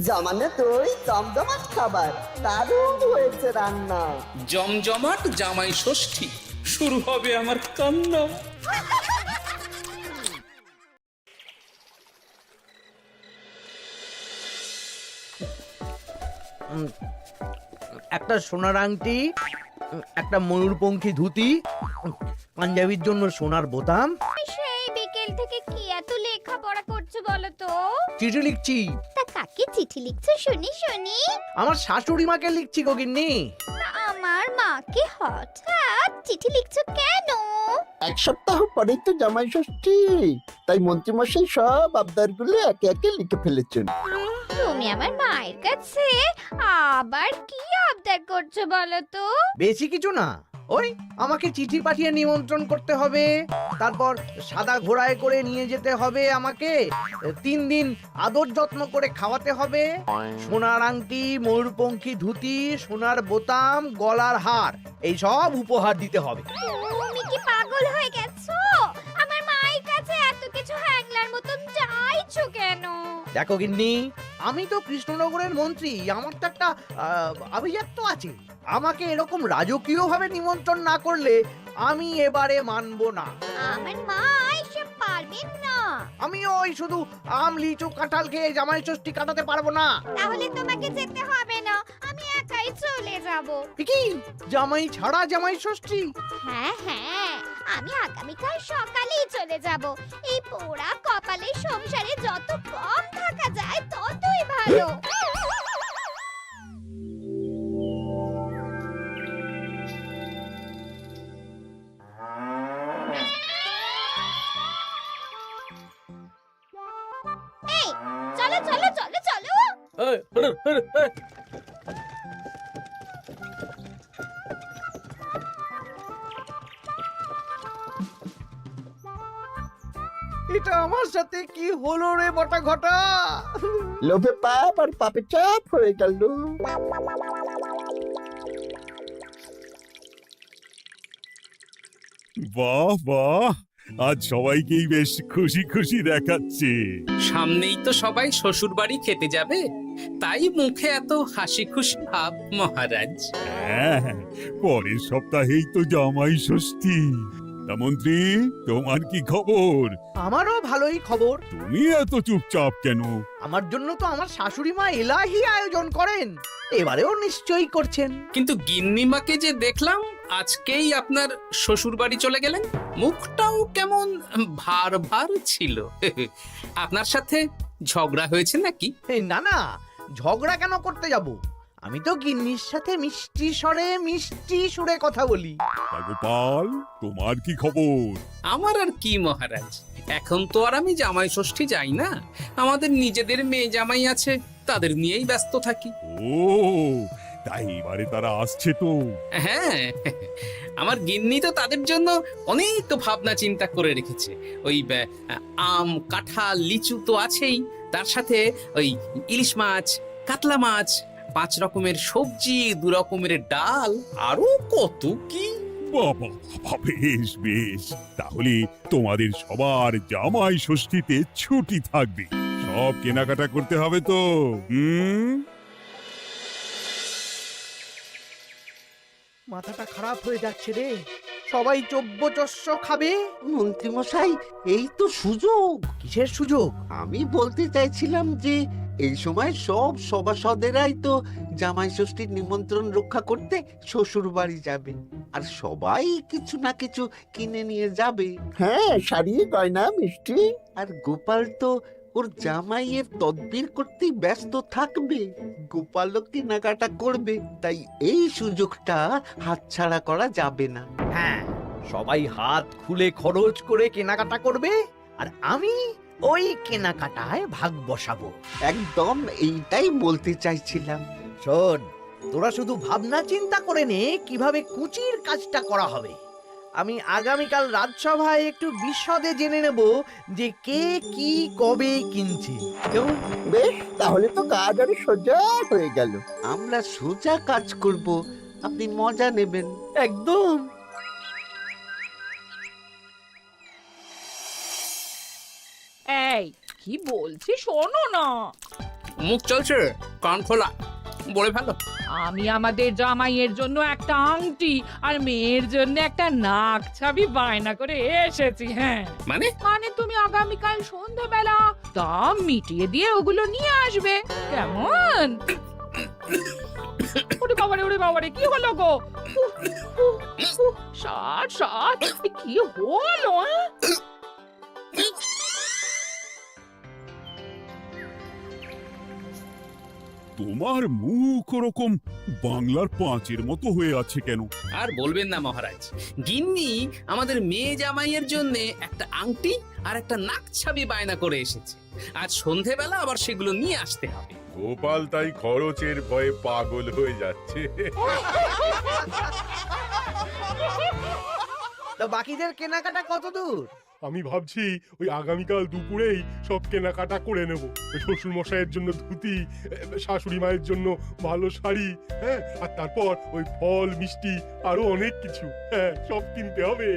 জমানো দই, জমজমাট খাবার, দারুণ হয়েছে রান্না। জমজমাট জামাই ষষ্ঠী, শুরু হবে আমার কান্না। একটা সোনার আংটি, একটা ময়ূরপঙ্খী ধুতি, পাঞ্জাবির জন্য সোনার বোতাম। সেই বিকেল থেকে কি এত লেখাপড়া করছো বলো তো? চিঠি লিখছি, তা কাকে চিঠি লিখছো শুনি শুনি? আমার শাশুড়ি মাকে লিখছি গো গিন্নি। আমার মাকে হঠাৎ চিঠি লিখছো কেন? এক সপ্তাহ পরেই তো জামাই ষষ্ঠী, তাই মন্ত্রীমশাই সব আবদারগুলো একে একে লিখে ফেলেছেন। তুমি আমার মায়ের কাছে আবার কি আবদার করছো বলো তো? বেশি কিছু না, ওই আমাকে চিঠি পাঠিয়ে নিমন্ত্রণ করতে হবে, তারপর সাদা ঘোড়ায় করে নিয়ে যেতে হবে আমাকে, 3 দিন আদর যত্ন করে খাওয়াতে হবে, সোনার আংটি, ময়ূরপঙ্খী ধুতি, সোনার বোতাম, গলার হার, এই সব উপহার দিতে হবে। তুমি কি পাগল হয়ে গেছো? আমার মায়ের কাছে এত কিছু হ্যাংলার মতন চাইছো কেন? দেখো গিন্নি, আমি তো কৃষ্ণনগরের মন্ত্রী, আমার তো একটা আভিজাত্য আছে। আমাকে এরকম রাজকীয় ভাবে নিমন্ত্রণ না করলে আমি এবারে মানবো না। আমার মা এসব পারবেন না। আমি ওই শুধু আম লিচু কাঁঠাল খেয়ে জামাই ষষ্ঠী কাটাতে পারবো না। তাহলে তোমাকে যেতে হবে না, আমি একাই চলে যাব। এ কি, জামাই ছাড়া জামাই ষষ্ঠী? হ্যাঁ হ্যাঁ, আমি আগামীকাল সকালেই চলে যাব। এই পোড়া কপালের সংসারে যত কম থাকা যায় ততই ভালো। এই চলো চলো চলো চলো। এটা আমার সাথে কি হলো রে বটা ঘটা? লোভে পাপ আর পাপে চাপ হয়ে গেল। বাহ বাহ, আজ সবাইকেই বেশ খুশি খুশি দেখাচ্ছে। সামনেই তো সবাই শ্বশুর বাড়ি খেতে যাবে, তাই মুখে এত হাসি খুশি ভাব মহারাজ। হ্যাঁ, পরের সপ্তাহেই তো জামাই ষষ্ঠী। তা মন্ত্রী, তোমার কি খবর? আমারও ভালোই খবর। তুমি এত চুপচাপ কেন? আমার জন্য তো আমার শাশুড়ি মা এলাহি আয়োজন করেন, এবারেও নিশ্চয়ই করছেন। কিন্তু গিন্নিমাকে যে দেখলাম আজকেই আপনার শ্বশুর বাড়ি চলে গেলেন, মুখটাও কেমন ভার ভার ছিল। আপনার সাথে ঝগড়া হয়েছে নাকি? এই না না, ঝগড়া কেন করতে যাব? আমি তো গিন্নির সাথে মিষ্টি সুরে কথা বলি। তা গোপাল, তোমার কি খবর? আমার আর কি মহারাজ, এখন তো আর আমি জামাই ষষ্ঠী যাই না, আমাদের নিজেদের মেয়ে জামাই আছে, তাদের নিয়েই ব্যস্ত থাকি। ও, তাই এবারে তারা আসছে তো? হ্যাঁ, আমার গিন্নি তো তাদের জন্য অনেক ভাবনা চিন্তা করে রেখেছে। ওই আম কাঁঠাল লিচু তো আছেই, তার সাথে ওই ইলিশ মাছ, কাতলা মাছ, 5 রকমের সবজি, 2 রকমের ডাল, আরো কত কি। বাবা বাবা, বেশ বেশ, তাহলে তোমাদের সবার জামাই ষষ্ঠীতে ছুটি থাকবে। সব কেনাকাটা করতে হবে তো। মাথাটা খারাপ হয়ে যাচ্ছে রে, সবাই চব্যচস্য খাবে। মন্ত্রীমশাই, এই তো সুযোগ। কিসের সুযোগ? আমি বলতে চাইছিলাম যে এই সময় সব সভাসদেরাই তো জামাই ষষ্ঠীর নিমন্ত্রণ রক্ষা করতে শ্বশুর বাড়ি যাবে, আর সবাই কিছু না কিছু কিনে নিয়ে যাবে। হ্যাঁ, শাড়ি, গয়না, মিষ্টি। আর গোপাল তো ওর জামাইয়ের তদবির করতেই ব্যস্ত থাকবে। গোপালও কেনাকাটা করবে, তাই এই সুযোগটা হাতছাড়া করা যাবে না। হ্যাঁ, সবাই হাত খুলে খরচ করে কেনাকাটা করবে, আর আমি ওই কেনাকাটায় ভাগ বসাবো। একদম এইটাই বলতে চাইছিলাম। শোন, তোরা শুধু ভাবনা চিন্তা করে নে কিভাবে কুচির কাজটা করা হবে। আমি আগামীকাল রাজসভায় একটু বিশদে জেনে নেব যে কে কি কবে কিনছে। কেমন? বেশ, তাহলে তো কাজ আরো সোজা হয়ে গেল। আমরা সোজা কাজ করব, আপনি মজা নেবেন। একদম। এই কি বলছি শোনো না। মুখ চলছে কান খোলা, বলে ফেলো। আমি আমাদের জামাইয়ের জন্য একটা আংটি আর মেয়ের জন্য একটা নাক ছাবি বায়না করে এসেছি। হ্যাঁ, মানে মানে তুমি আগামীকাল সন্ধ্যাবেলা দাম মিটিয়ে দিয়ে ওগুলো নিয়ে আসবে, কেমন? ওরে বাবারে কি হলো গো? ষাট ষাট কি হলো? তোমার মুখ ওরকম বাংলার পাঁচের মতো হয়ে আছে কেন? আর বলবেন না মহারাজ, গিন্নি আমাদের মেয়ে জামাইয়ের জন্য একটা আংটি আর একটা নাক ছাবি বায়না করে এসেছে। আজ সন্ধেবেলা আবার সেগুলো নিয়ে আসতে হবে। গোপাল তাই খরচের ভয়ে পাগল হয়ে যাচ্ছে। তা বাকিদের কেনাকাটা কত দূর? আমি ভাবছি ওই আগামীকাল দুপুরেই সব কেনাকাটা করে নেব। শ্বশুর মশাইয়ের জন্য ধুতি, শাশুড়ি মায়ের জন্য ভালো শাড়ি, হ্যাঁ, আর তারপর ওই ফল মিষ্টি আরো অনেক কিছু, হ্যাঁ, সব কিনতে হবে।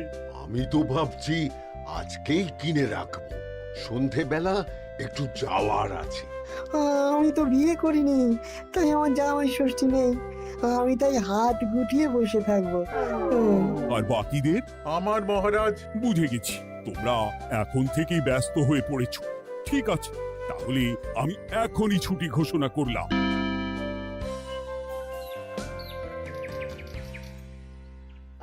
আমি তো ভাবছি আজকেই কিনে রাখবো, সন্ধেবেলা একটু যাওয়ার আছে। আমি তো বিয়ে করিনি, তাই আমার জামাই ষষ্ঠী নেই। আমি তাই হাত গুটিয়ে বসে থাকবো। আর বাকিদের? আমার মহারাজ, বুঝে গেছি তোমরা এখন থেকেই ব্যস্ত হয়ে পড়েছো। ঠিক আছে, তাহলে আমি এখনই ছুটি ঘোষণা করলাম।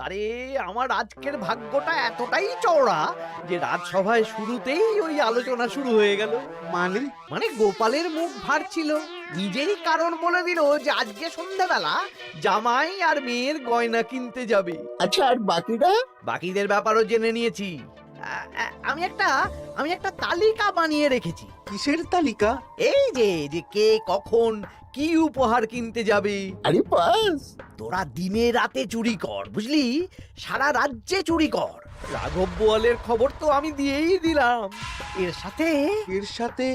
আরে আমার আজকের ভাগ্যটা এতটাই চওড়া যে রাজসভায় শুরুতেই ওই আলোচনা শুরু হয়ে গেল। মানে মানে গোপালের মুখ ভার ছিল, নিজেই কারণ বলে দিল যে আজকে সন্ধ্যাবেলা জামাই আর মেয়ের গয়না কিনতে যাবে। আচ্ছা, আর বাকিরা? বাকিদের ব্যাপারও জেনে নিয়েছি। আমি একটা তালিকা বানিয়ে রেখেছি। কিসের তালিকা? এই যে কে কখন কি উপহার কিনতে যাবে। আরে বাস, তোরা দিনে রাতে চুরি কর, বুঝলি, সারা রাজ্যে চুরি কর। রাঘব বোয়ালের খবর তো আমি দিয়েই দিলাম। এর সাথে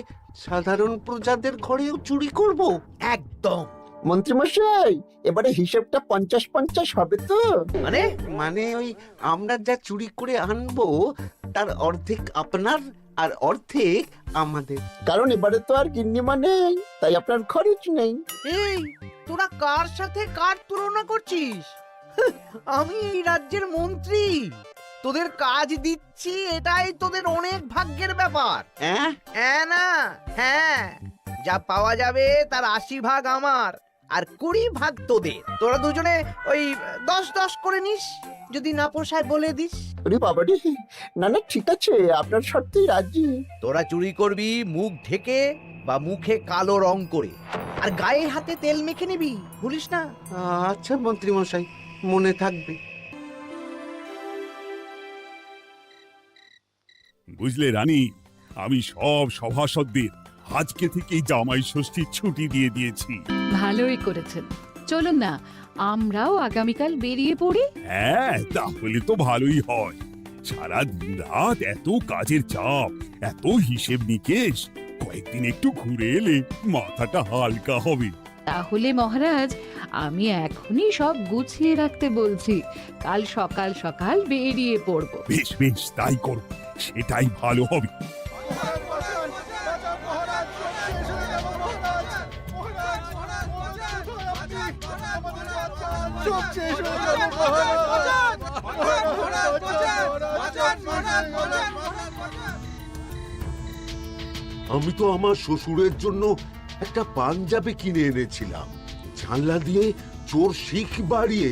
সাধারণ প্রজাদের ঘরেও চুরি করব? একদম। মন্ত্রীমশাই, এবারে হিসেবটা 50-50 হবে তো? মানে ওই আমরা যা চুরি করে আনবো তার অর্ধেক আপনার আর অর্ধেক আমাদের। কারণ এবারে তো আর গিন্নিমা নেই, তাই আপনার খরচ নেই। এই তোরা কার সাথে কার তুলনা করছিস? আমি এই রাজ্যের মন্ত্রী, তোদের কাজ দিচ্ছি, এটাই তোদের অনেক ভাগ্যের ব্যাপার। হ্যাঁ না হ্যাঁ, যা পাওয়া যাবে তার 80 ভাগ আমার আর 20 ভাগ তোদের। তোরা দুজনে ওই 10-10 করে নিস, যদি না পোষায় বলে দিস। আরে বাবারে, না না ঠিক আছে, আপনার শর্তেই রাজি। তোরা চুরি করবি মুখ ঢেকে বা মুখে কালো রং করে, আর গায়ে হাতে তেল মেখে নিবি, ভুলিস না। আচ্ছা মন্ত্রী মশাই, মনে থাকবে। বুঝলে রানী, আমি সব সভাসদদের আজকে থেকেই জামাই ষষ্ঠীর ছুটি দিয়ে দিয়েছি। ভালোই করেছেন, চলুন না আমরাও আগামীকাল বেরিয়ে পড়ি। হ্যাঁ, তাহলে তো ভালোই হয়। সারা দিন রাত এত কাজের চাপ, এত হিসেব নিকেশ, কয়েকদিন একটু ঘুরে এলে মাথাটা হালকা হবে। তাহলে মহারাজ, আমি এখনই সব গুছিয়ে রাখতে বলছি, কাল সকাল সকাল বেরিয়ে পড়বো। বেশ বেশ, তাই করো, সেটাই ভালো হবে। আমি তো আমার শ্বশুরের জন্য একটা পাঞ্জাবি কিনে এনেছিলাম, জানলা দিয়ে চোর শিখ বাড়িয়ে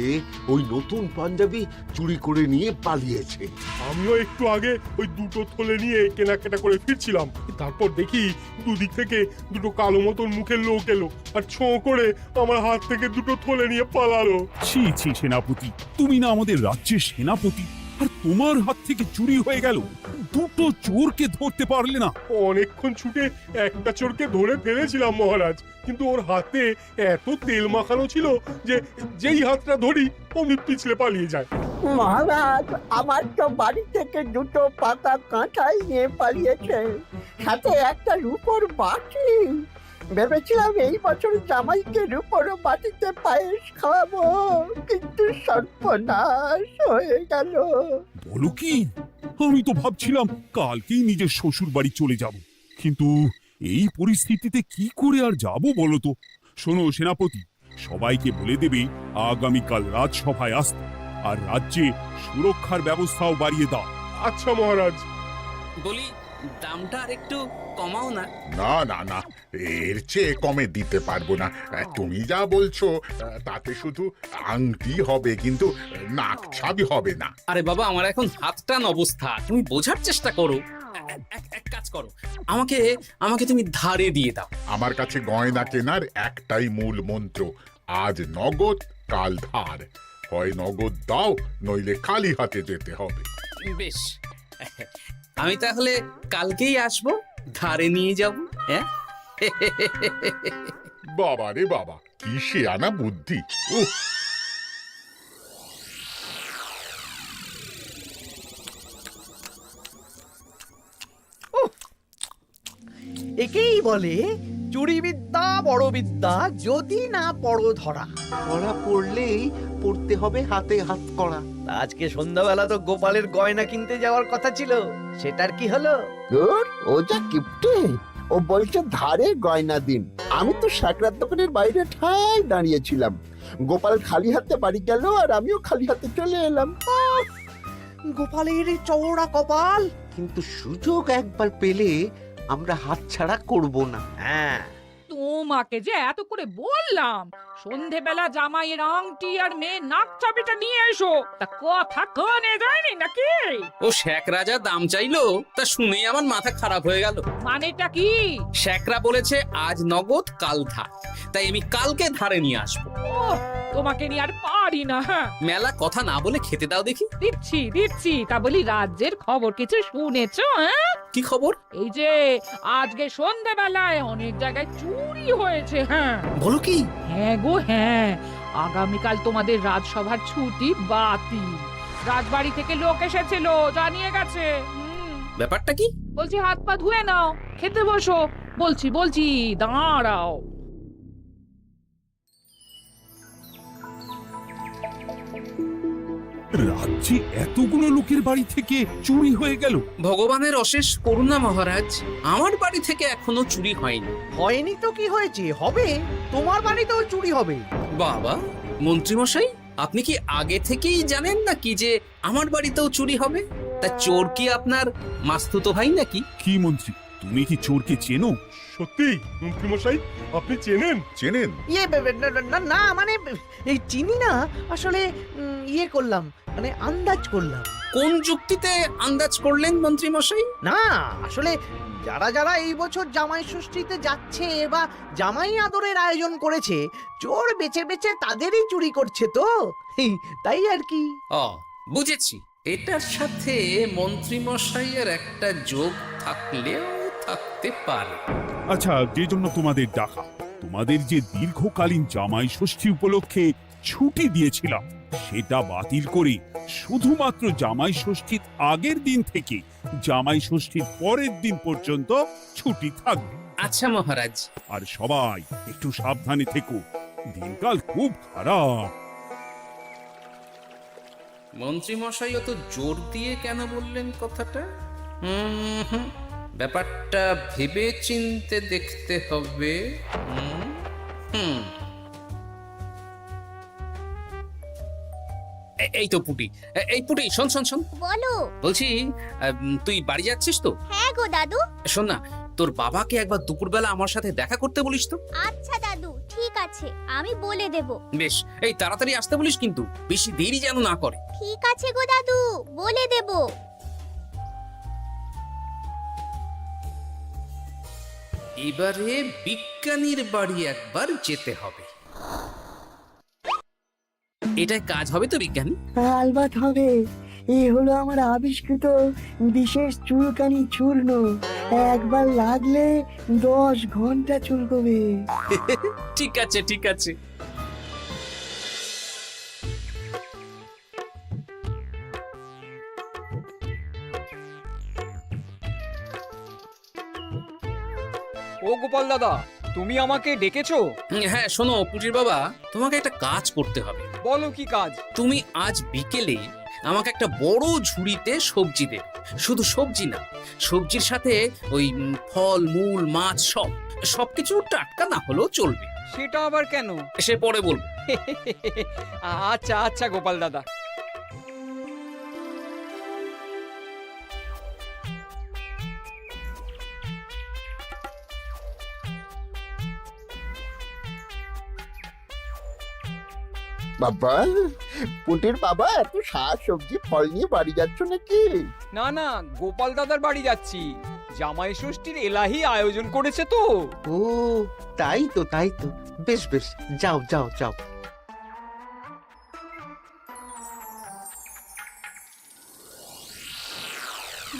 ওই নতুন পাঞ্জাবি চুরি করে নিয়ে পালিয়েছে। আমিও একটু আগে ওই দুটো থলে নিয়ে কেনাকাটা করে ফিরছিলাম, তারপর দেখি দুদিক থেকে দুটো কালো মতন মুখের লোক এলো আর ছোঁ করে আমার হাত থেকে দুটো থলে নিয়ে পালালো। ছি ছি সেনাপতি, তুমি না আমাদের রাজ্যের সেনাপতি, আর তোমার হাত থেকে চুরি হয়ে গেল? দুটো চোরকে ধরতে পারলে না? অনেকক্ষণ ছুটে একটা চোরকে ধরে ফেলেছিলাম মহারাজ, কিন্তু ওর হাতে এত তেল মাখানো ছিল যে যেই হাতটা ধরি অমনি পিছলে পালিয়ে যায়। মহারাজ, আমার তো বাড়ি থেকে দুটো পাতা কাঁঠাল নিয়ে পালিয়েছে, সাথে একটা রূপোর বাটি। ভেবেছিলাম এই বছর জামাইকে রূপোর বাটিতে পায়েস খাওয়াবো, কিন্তু সর্বনাশ হয়ে গেল। বলো কি? আমি তো ভাবছিলাম কালকেই নিজের শ্বশুর বাড়ি চলে যাব, কিন্তু এই পরিস্থিতিতে কি করে আর যাব বলো তো? শোনো সেনাপতি, সবাইকে বলে দেবে আগামীকাল রাজসভায় আসতে, আর রাজ্যে সুরক্ষার ব্যবস্থাও বাড়িয়ে দাও। আচ্ছা মহারাজ। বলি দামটা আর একটু কমাও না। না না না, এর চেয়ে কমে দিতে পারবো না। তুমি যা বলছো তাতে শুধু আংটি হবে, কিন্তু নাক ছাবি হবে না। আরে বাবা, আমার এখন হাত টান অবস্থা, তুমি বোঝার চেষ্টা করো। এক কাজ করো, আমাকে আমাকে তুমি ধারে দিয়ে দাও। আমার কাছে গয়না কেনার একটাই মূল মন্ত্র, আজ নগদ কাল ধার। হয় নগদ দাও, নইলে খালি হাতে যেতে হবে। বেশ, আমি তাহলে কালকেই আসবো, ধারে নিয়ে যাব। হ্যাঁ বাবা রে বাবা, কি শেয়ানা বুদ্ধি! উহ, একেই বলে চুরি বিদ্যা বড় বিদ্যা, যদি না পড়ো ধরা। ধরা পড়লেই পড়তে হবে হাতে হাত করা। তা আজকে সন্ধ্যাবেলা তো গোপালের গয়না কিনতে যাওয়ার কথা ছিল, সেটার কি হলো? ধুর, ও যা কিপটে, ও বলছে ধারে গয়না দিন। আমি তো সাকরার দোকানের বাইরে ঠাই দাঁড়িয়েছিলাম, গোপাল খালি হাতে বাড়ি গেল আর আমিও খালি হাতে চলে এলাম। গোপালের এই চওড়া কপাল। কিন্তু সুযোগ একবার পেলে আমরা হাতছাড়া করব না। হ্যাঁ, তোমাকে যে এত করে বললাম সন্ধেবেলা জামাইয়ের আংটি আর মেয়ের নাক চাবিটা নিয়ে এসো, তা কথা কানে যায়নি নাকি? ও শেখ রাজা দাম চাইলো, তা শুনেই আমার মাথা খারাপ হয়ে গেল। মানেটা কি? শেখরা বলেছে আজ নগদ কাল ধার, তাই আমি কালকে ধারে নিয়ে আসবো। ওহ, তোমাকে নিয়ে আর পারি না। হ্যাঁ, মেলা কথা না বলে খেতে দাও দেখি। দিচ্ছি। তা বলি রাজ্যের খবর কিছু শুনেছো? হ্যাঁ, কি খবর? এই যে আজকে সন্ধেবেলায় অনেক জায়গায় চুরি হয়েছে। হ্যাঁ, বলো কি? হ্যাঁ গো হ্যাঁ, আগামীকাল তোমাদের রাজসভার ছুটি বাতিল। রাজবাড়ি থেকে লোক এসেছিল, জানিয়ে গেছে। ব্যাপারটা কি? বলছি হাত পা ধুয়ে নাও, খেতে বসো। বলছি দাঁড়াও। রাজ্যে এতগুলো লোকের বাড়ি থেকে চুরি হয়ে গেল। ভগবানের অশেষ করুণা মহারাজ, আমার বাড়ি থেকে এখনো চুরি হয়নি। হয়নি তো কি হয়েছে, হবে। তোমার বাড়িতেও চুরি হবে। বাবা, মন্ত্রীমশাই, আপনি কি আগে থেকেই জানেন নাকি যে আমার বাড়িতেও চুরি হবে? তা চোর কি আপনার মাস্তুতো ভাই নাকি? কি মন্ত্রী, তুমি কি চোরকে চেনো? সত্যি মন্ত্রীমশাই, আপনি চেনেন? চেনেন? না মানে এই চিনি না আসলে, ইয়ে করলাম, মানে আন্দাজ করলাম। কোন যুক্তিতে আন্দাজ করলেন মন্ত্রীমশাই? না আসলে যারা যারা এই বছর জামাই ষষ্ঠীতে যাচ্ছে বা জামাই আদরের আয়োজন করেছে, চোর বেছে বেছে তাদেরই চুরি করছে তো, তাই আর কি। ও, বুঝেছি। এটার সাথে মন্ত্রীমশাইয়ের একটা যোগ থাকলেও থাকতে পারে। আচ্ছা, যে জন্য তোমাদের ডাকা, তোমাদের যে দীর্ঘকালীন জামাই ষষ্ঠী উপলক্ষে ছুটি দিয়েছিলাম, সেটা বাতিল করে শুধুমাত্র জামাই ষষ্ঠীর আগের দিন থেকে জামাই ষষ্ঠীর পরের দিন পর্যন্ত ছুটি থাকবে। আচ্ছা মহারাজ। আর সবাই একটু সাবধানে থেকো, দিনকাল খুব খারাপ। মন্ত্রীমশাই অত জোর দিয়ে কেন বললেন কথাটা? ব্যাপারটা ভেবে চিনতে দেখতে হবে। এই তো পুটি, এই পুটি, শোন। বলো। বলছি, তুই বাড়ি যাচ্ছিস তো? হ্যাঁ গো দাদু। শোন না, তোর বাবাকে একবার দুপুরবেলা আমার সাথে দেখা করতে বলিস তো। আচ্ছা দাদু, ঠিক আছে, আমি বলে দেব। বেশ, এই তাড়াতাড়ি আসতে বলিস, কিন্তু বেশি দেরি যেন না করে। ঠিক আছে গো দাদু, বলে দেব। এবারে বিজ্ঞানীর বাড়ি একবার যেতে হবে। এটাই কাজ হবে তো বিজ্ঞানী? আলবাত হবে। এ হলো আমার আবিষ্কৃত বিশেষ চুলকানি চূর্ণ। একবার লাগলে 10 ঘন্টা চুলকবে। ঠিক আছে। ও গোপাল দাদা, তুমি আমাকে ডেকেছো? হ্যাঁ, শোনো পুটির বাবা, তোমাকে একটা কাজ করতে হবে। বলো কি কাজ? তুমি আজ বিকেলে আমাকে একটা বড় ঝুড়িতে সবজি দেবে, শুধু সবজি না, সবজির সাথে ওই ফল মূল মাছ সবকিছু টাটকা না হলেও চলবে। সেটা আবার কেন? সে পরে বলবো। আচ্ছা আচ্ছা গোপাল দাদা। বাবা, পুটির বাবা এত শাক সবজি ফল নিয়ে বাড়ি যাচ্ছ নাকি? না না, গোপাল দাদার বাড়ি যাচ্ছি। জামাই ষষ্ঠীর এলাহি আয়োজন করেছে তো। ও তাই তো, তাই তো। বেশ বেশ, যাও যাও যাও।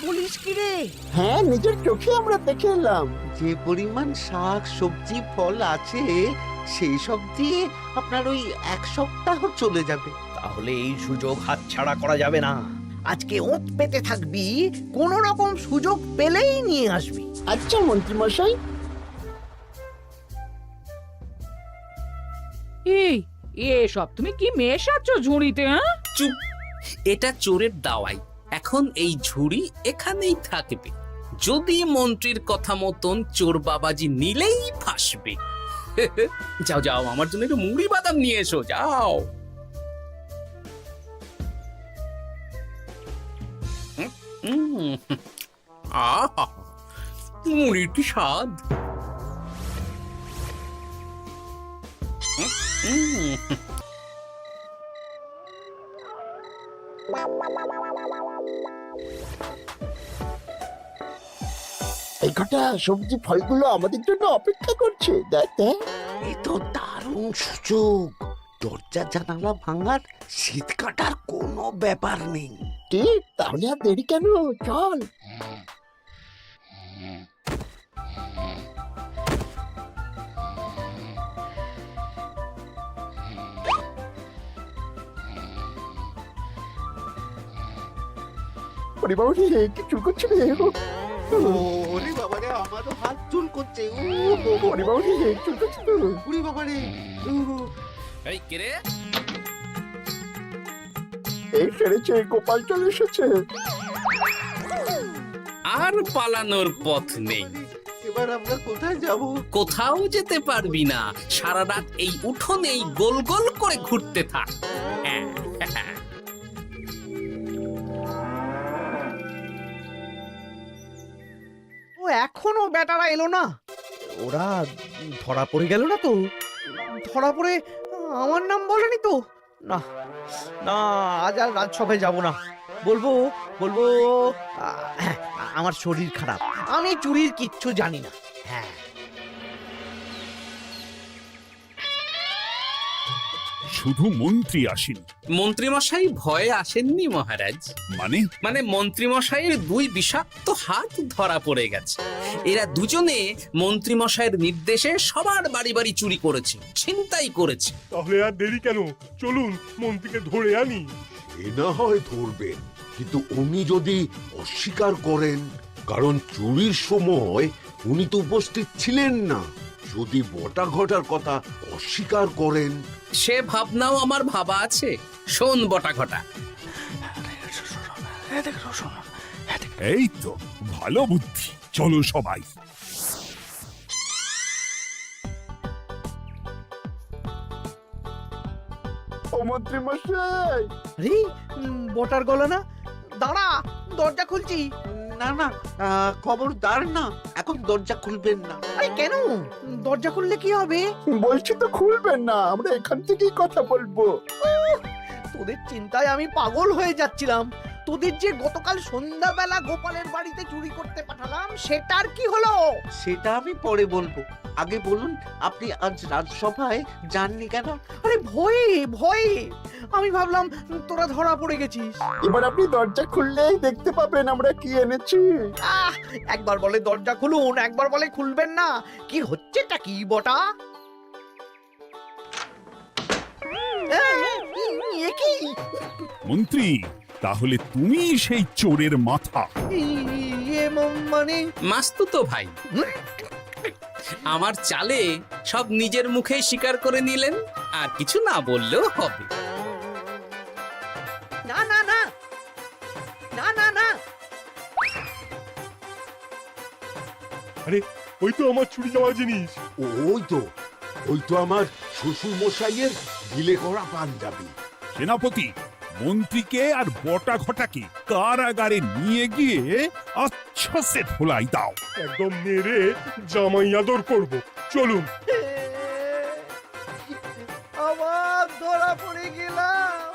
বলিস কি রে? হ্যাঁ, নিজের চোখে আমরা দেখে এলাম। যে পরিমাণ শাক সবজি ফল আছে সেই সব দিয়ে আপনার ওই 1 সপ্তাহ চলে যাবে। তাহলে এই সুযোগ হাতছাড়া করা যাবে না। আজকে ওঁত পেতে থাকবি, কোন রকম সুযোগ পেলেই নিয়ে আসবি। আচ্ছা মন্ত্রী মশাই। এই এসব তুমি কি মেশাচ্ছ ঝুড়িতে? হ্যাঁ, চুপ, এটা চোরের দাওয়াই। এখন এই ঝুড়ি এখানেই থাকবে। যদি মন্ত্রীর কথা মতন চোর বাবাজি নিলেই ফাঁসবে। যাও যাও, আমার জন্য একটু মুড়ি বাদাম নিয়ে এসো, যাও। আহা, মুড়ির কি স্বাদ! এই কটা সবজি ফলগুলো আমাদের জন্য অপেক্ষা করছে, দেখ দেখ। এ তো দারুণ সুযোগ। দরজা জানালা ভাঙার, শীত কাটার কোনো ব্যাপার নেই। ঠিক, তাহলে আর দেরি কেন, চল। ওরে বাবা রে, কি চুল করছে রে? ওরে বাবারে, আমারও হাত চুল করছে। ওরে বাবা রে, চুল করছে তো। ওরে বাবারে। এই কে রে? এই সেরেছে, গোপাল চলে এসেছে। আর পালানোর পথ নেই। এবার আমরা কোথায় যাব? কোথাও যেতে পারবি না, সারা রাত এই উঠোনেই গোল গোল করে ঘুরতে থাক। ও এখনো বেটারা এলো না। ওরা ধরা পড়ে গেল না তো? ধরা পড়ে আমার নাম বলেনি তো? না না, আজ আর রাজসভায় যাব না। বলবো বলবো হ্যাঁ, আমার শরীর খারাপ, আমি চুরির কিচ্ছু জানি না। হ্যাঁ, শুধু মন্ত্রী আসেনি। মন্ত্রীমশাই ভয়ে আসেননি মহারাজ। মানে মন্ত্রীমশাইয়ের 2 বিষাক্ত হাত ধরা পড়ে গেছে। এরা দুজনে মন্ত্রীমশাইয়ের নির্দেশে সবার বাড়ি বাড়ি চুরি করেছে, ছিনতাই করেছে। তাহলে আর দেরি কেন, চলুন মন্ত্রীকে ধরে আনি। এ না হয় ধরবেন, কিন্তু উনি যদি অস্বীকার করেন, কারণ চুরির সময় উনি তো উপস্থিত ছিলেন না, যদি বটা ঘটার কথা অস্বীকার করেন। সে ভাবনাও আমার ভাবা আছে। শোন বটা ঘটা, এই তো ভালো বুদ্ধি, চলো সবাই। ও মন্ত্রী মশাই। আরে বটার গলা না? দাঁড়া, দরজা খুলছি। না না, খবরদার না, এখন দরজা খুলবেন না। আরে কেন? দরজা খুললে কি হবে? বলছি তো খুলবেন না, আমরা এখান থেকেই কথা বলবো। তোদের চিন্তায় আমি পাগল হয়ে যাচ্ছিলাম। তোদের যে গতকাল সন্ধ্যাবেলা গোপালের বাড়িতে চুরি করতে পাঠালাম, সেটার কি হলো? সেটা আমি পরে বলবো। আগে বলুন, আপনি আজ রাজসভায় যাননি কেন? আরে ভয়ে ভয়ে, আমি ভাবলাম তোরা ধরা পড়ে গেছিস। এবার আপনি দরজা খুললেই দেখতে পাবেন আমরা কি এনেছি। একবার বলে দরজা খুলুন, একবার বলে খুলবেন না। কি হচ্ছেটা কি বটা? এ কি? মন্ত্রী, তাহলে তুমি সেই চোরের মাথা। মানে মাস্তুতো ভাই, আমার চালে সব নিজের মুখেই স্বীকার করে নিলেন, আর কিছু না বললেও হবে। না না না না না না, আরে ওই তো আমার চুরি যাওয়া জিনিস। ওই তো আমার শ্বশুর মশাইয়ের গিলে করা পাঞ্জাবি। সেনাপতি, মন্ত্রীকে আর বটা ঘটাকে কারাগারে নিয়ে গিয়ে আচ্ছা সে ধোলাই দাও। একদম মেরে জামাই আদর করব। চলুন। আবার ধরা পড়ে গেলাম।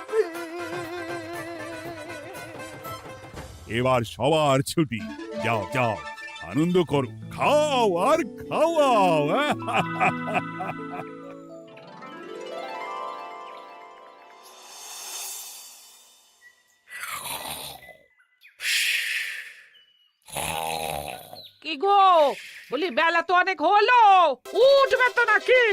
এবার সবার ছুটি, যাও যাও আনন্দ করো, খাও আর খাওয়াও। কি গো, বলি বেলা তো অনেক হলো, উঠবে তো নাকি?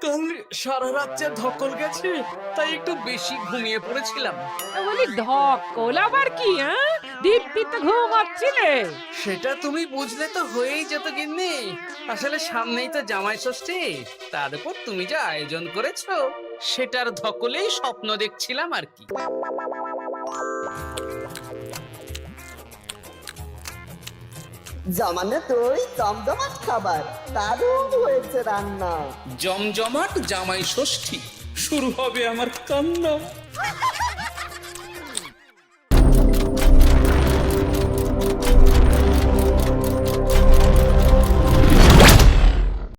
কাল সারা রাত যে ধকল গেছে, তাই একটু বেশি ঘুমিয়ে পড়েছিলাম। বলি ধকল আবার কি? দিব্যি তো ঘুমাচ্ছিলে। সেটা তুমি বুঝলে তো হয়েই যেত গিন্নি। আসলে সামনেই তো জামাই ষষ্ঠী, তার উপর তুমি যা আয়োজন করেছো, সেটার ধকলেই স্বপ্ন দেখছিলাম আর কি। জমানো দই জমজমাট খাবার, দারুণ হয়েছে রান্না। জমজমাট জামাই ষষ্ঠী, শুরু হবে আমার কান্না।